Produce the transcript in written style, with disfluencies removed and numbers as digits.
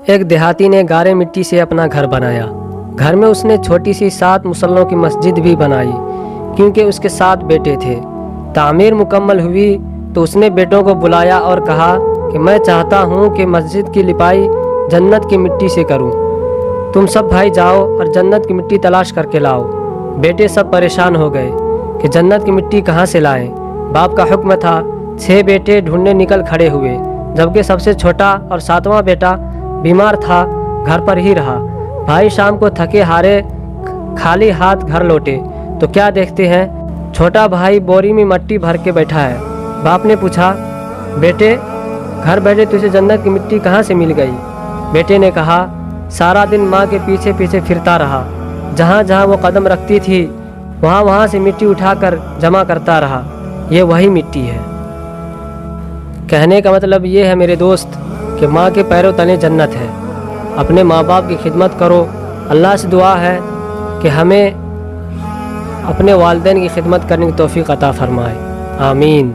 ایک دیہاتی نے گارے مٹی سے اپنا گھر بنایا۔ گھر میں اس نے چھوٹی سی 7 مصلوں کی مسجد بھی بنائی، کیونکہ اس کے 7 بیٹے تھے۔ تعمیر مکمل ہوئی تو اس نے بیٹوں کو بلایا اور کہا کہ میں چاہتا ہوں کہ مسجد کی لپائی جنت کی مٹی سے کروں۔ تم سب بھائی جاؤ اور جنت کی مٹی تلاش کر کے لاؤ۔ بیٹے سب پریشان ہو گئے کہ جنت کی مٹی کہاں سے لائیں۔ باپ کا حکم تھا۔ 6 بیٹے ڈھونڈنے نکل کھڑے ہوئے، جبکہ سب سے چھوٹا اور 7واں بیٹا بیمار تھا، گھر پر ہی رہا۔ بھائی شام کو تھکے ہارے خالی ہاتھ گھر لوٹے تو کیا دیکھتے ہیں، چھوٹا بھائی بوری میں مٹی بھر کے بیٹھا ہے۔ باپ نے پوچھا، بیٹے گھر بیٹھے تجھے جنت کی مٹی کہاں سے مل گئی؟ بیٹے نے کہا، سارا دن ماں کے پیچھے پیچھے پھرتا رہا، جہاں جہاں وہ قدم رکھتی تھی وہاں سے مٹی اٹھا کر جمع کرتا رہا، یہ وہی مٹی ہے۔ کہنے کا مطلب یہ ہے میرے دوست کہ ماں کے پیروں تلے جنت ہے۔ اپنے ماں باپ کی خدمت کرو۔ اللہ سے دعا ہے کہ ہمیں اپنے والدین کی خدمت کرنے کی توفیق عطا فرمائے، آمین۔